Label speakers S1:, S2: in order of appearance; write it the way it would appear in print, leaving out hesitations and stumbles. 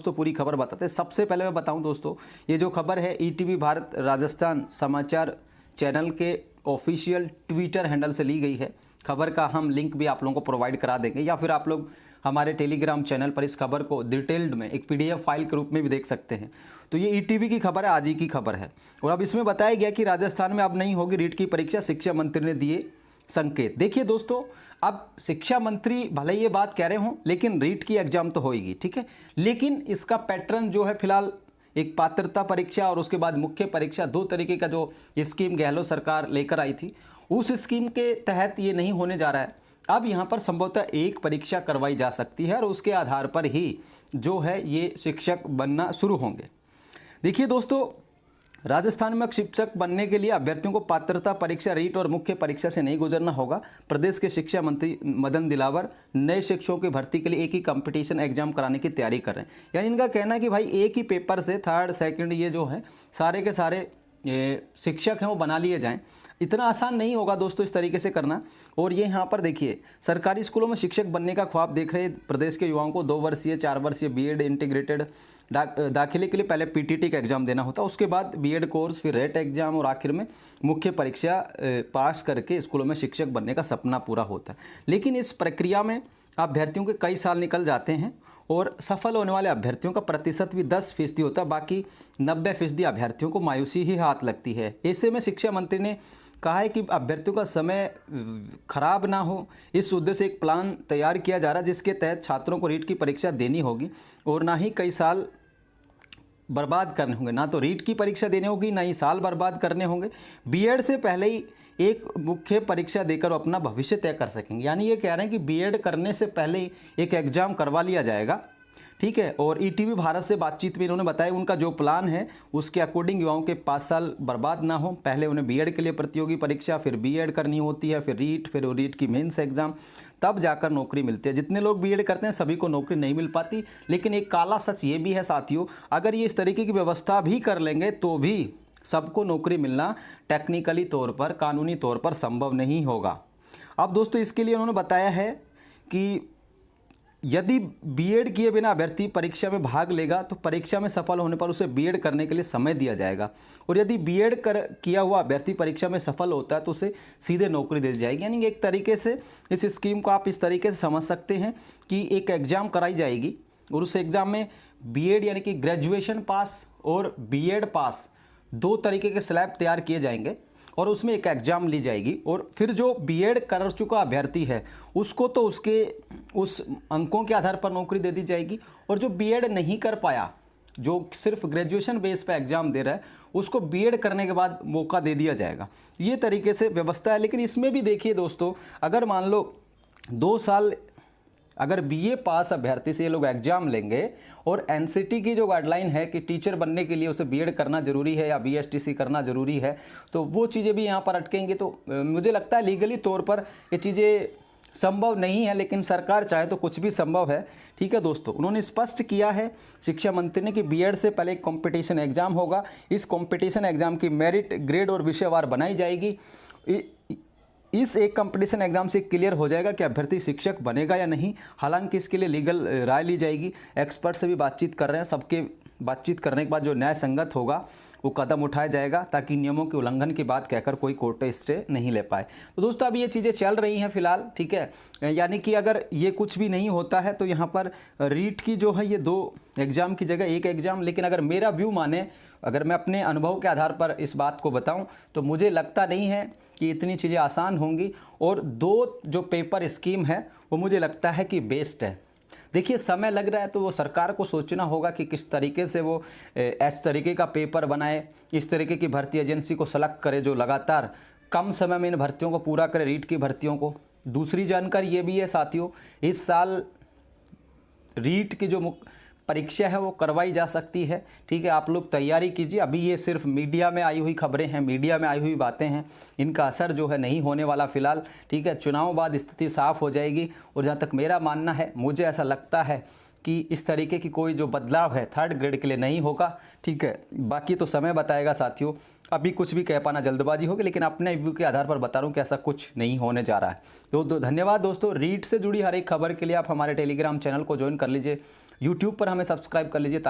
S1: दोस्तों पूरी खबर बताते हैं। सबसे पहले मैं बताऊं दोस्तों, ये जो खबर है ईटीवी भारत राजस्थान समाचार चैनल के ऑफिशियल ट्विटर हैंडल से ली गई है। खबर का हम लिंक भी आप लोगों को प्रोवाइड करा देंगे, या फिर आप लोग हमारे टेलीग्राम चैनल पर इस खबर को डिटेल्ड में एक पीडीएफ फाइल के रूप में भी देख सकते हैं। तो ये ईटीवी की खबर है, आज ही की खबर है। और अब इसमें बताया गया कि राजस्थान में अब नहीं होगी रीट की परीक्षा, शिक्षा मंत्री ने दिए संकेत। देखिए दोस्तों, अब शिक्षा मंत्री भले ये बात कह रहे हों, लेकिन रीट की एग्जाम तो होएगी, ठीक है। लेकिन इसका पैटर्न जो है फिलहाल एक पात्रता परीक्षा और उसके बाद मुख्य परीक्षा, दो तरीके का जो स्कीम गहलोत सरकार लेकर आई थी, उस स्कीम के तहत ये नहीं होने जा रहा है। अब यहाँ पर संभवतः एक परीक्षा करवाई जा सकती है और उसके आधार पर ही जो है ये शिक्षक बनना शुरू होंगे। देखिए दोस्तों, राजस्थान में शिक्षक बनने के लिए अभ्यर्थियों को पात्रता परीक्षा, रीट और मुख्य परीक्षा से नहीं गुजरना होगा। प्रदेश के शिक्षा मंत्री मदन दिलावर नए शिक्षकों की भर्ती के लिए एक ही कंपटीशन एग्जाम कराने की तैयारी कर रहे हैं। यानी इनका कहना है कि भाई एक ही पेपर से थर्ड सेकंड ये जो है सारे के सारे शिक्षक हैं वो बना लिए जाएं। इतना आसान नहीं होगा दोस्तों इस तरीके से करना। और ये यहाँ पर देखिए, सरकारी स्कूलों में शिक्षक बनने का ख्वाब देख रहे प्रदेश के युवाओं को 2 वर्षीय 4 वर्षीय बीएड इंटीग्रेटेड दाखिले के लिए पहले पीटीटी का एग्जाम देना होता है, उसके बाद बीएड कोर्स, फिर रेट एग्जाम और आखिर में मुख्य परीक्षा पास करके स्कूलों में शिक्षक बनने का सपना पूरा होता है। लेकिन इस प्रक्रिया में अभ्यर्थियों के कई साल निकल जाते हैं और सफल होने वाले अभ्यर्थियों का प्रतिशत भी 10% होता है, बाकी 90% अभ्यर्थियों को मायूसी ही हाथ लगती है। ऐसे में शिक्षा मंत्री ने कहा है कि अभ्यर्थियों का समय खराब ना हो, इस उद्देश्य से एक प्लान तैयार किया जा रहा है, जिसके तहत छात्रों को रीट की परीक्षा देनी होगी और ना ही कई साल बर्बाद करने होंगे। ना तो रीट की परीक्षा देनी होगी, ना ही साल बर्बाद करने होंगे। बीएड से पहले ही एक मुख्य परीक्षा देकर अपना भविष्य तय कर सकेंगे। यानी ये कह रहे हैं कि बीएड करने से पहले ही एक एग्जाम करवा लिया जाएगा, ठीक है। और ईटीवी भारत से बातचीत में इन्होंने बताया उनका जो प्लान है उसके अकॉर्डिंग युवाओं के 5 साल बर्बाद ना हो। पहले उन्हें बीएड के लिए प्रतियोगी परीक्षा, फिर बीएड करनी होती है, फिर रीट की मेंस एग्जाम, तब जाकर नौकरी मिलती है। जितने लोग बीएड करते हैं सभी को नौकरी नहीं मिल पाती। लेकिन एक काला सच ये भी है साथियों, अगर ये इस तरीके की व्यवस्था भी कर लेंगे तो भी सबको नौकरी मिलना टेक्निकली तौर पर, कानूनी तौर पर संभव नहीं होगा। अब दोस्तों इसके लिए उन्होंने बताया है कि यदि बीएड किए बिना अभ्यर्थी परीक्षा में भाग लेगा तो परीक्षा में सफल होने पर उसे बीएड करने के लिए समय दिया जाएगा। और यदि बीएड किया हुआ अभ्यर्थी परीक्षा में सफल होता है तो उसे सीधे नौकरी दे दी जाएगी। यानी एक तरीके से इस स्कीम को आप इस तरीके से समझ सकते हैं कि एक एग्ज़ाम कराई जाएगी और उस एग्ज़ाम में बीएड यानी कि ग्रेजुएशन पास और बीएड पास 2 तरीके के स्लैब तैयार किए जाएंगे और उसमें एक एग्ज़ाम ली जाएगी। और फिर जो बीएड कर चुका अभ्यर्थी है उसको तो उसके उस अंकों के आधार पर नौकरी दे दी जाएगी, और जो बीएड नहीं कर पाया, जो सिर्फ ग्रेजुएशन बेस पे एग्ज़ाम दे रहा है, उसको बीएड करने के बाद मौका दे दिया जाएगा। ये तरीके से व्यवस्था है। लेकिन इसमें भी देखिए दोस्तों, अगर मान लो 2 साल अगर बीए पास अभ्यर्थी से ये लोग एग्जाम लेंगे और एनसीटी की जो गाइडलाइन है कि टीचर बनने के लिए उसे बीएड करना जरूरी है या बीएसटीसी करना जरूरी है, तो वो चीज़ें भी यहाँ पर अटकेंगी। तो मुझे लगता है लीगली तौर पर ये चीज़ें संभव नहीं है, लेकिन सरकार चाहे तो कुछ भी संभव है, ठीक है दोस्तों। उन्होंने स्पष्ट किया है शिक्षा मंत्री ने कि बीएड से पहले एक कॉम्पिटिशन एग्जाम होगा। इस कॉम्पिटिशन एग्जाम की मेरिट, ग्रेड और विषयवार बनाई जाएगी। इस एक कंपटीशन एग्जाम से क्लियर हो जाएगा कि अभ्यर्थी शिक्षक बनेगा या नहीं। हालांकि इसके लिए लीगल राय ली जाएगी, एक्सपर्ट से भी बातचीत कर रहे हैं। सबके बातचीत करने के बाद जो न्याय संगत होगा वो कदम उठाया जाएगा, ताकि नियमों के उल्लंघन की बात कहकर कोई कोर्ट स्टे नहीं ले पाए। तो दोस्तों अभी ये चीज़ें चल रही हैं फिलहाल, ठीक है। यानी कि अगर ये कुछ भी नहीं होता है तो यहाँ पर रीट की जो है ये 2 एग्ज़ाम की जगह एक एग्ज़ाम। लेकिन अगर मेरा व्यू माने, अगर मैं अपने अनुभव के आधार पर इस बात को बताऊं, तो मुझे लगता नहीं है कि इतनी चीज़ें आसान होंगी। और 2 जो पेपर स्कीम है वो मुझे लगता है कि बेस्ट है। देखिए समय लग रहा है तो वो सरकार को सोचना होगा कि किस तरीके से वो इस तरीके का पेपर बनाए, इस तरीके की भर्ती एजेंसी को सेलेक्ट करे जो लगातार कम समय में इन भर्तियों को पूरा करे, रीट की भर्तियों को। दूसरी जानकारी ये भी है साथियों, इस साल रीट की जो परीक्षा है वो करवाई जा सकती है, ठीक है। आप लोग तैयारी कीजिए। अभी ये सिर्फ मीडिया में आई हुई खबरें हैं, मीडिया में आई हुई बातें हैं, इनका असर जो है नहीं होने वाला फिलहाल, ठीक है। चुनाव बाद स्थिति साफ हो जाएगी। और जहाँ तक मेरा मानना है, मुझे ऐसा लगता है कि इस तरीके की कोई जो बदलाव है थर्ड ग्रेड के लिए नहीं होगा, ठीक है। बाकी तो समय बताएगा साथियों, अभी कुछ भी कह पाना जल्दबाजी होगी, लेकिन अपने व्यू के आधार पर बता रहा हूँ कि ऐसा कुछ नहीं होने जा रहा है। तो धन्यवाद दोस्तों। रीट से जुड़ी हर एक खबर के लिए आप हमारे टेलीग्राम चैनल को ज्वाइन कर लीजिए। यूट्यूब पर हमें सब्सक्राइब कर लीजिए।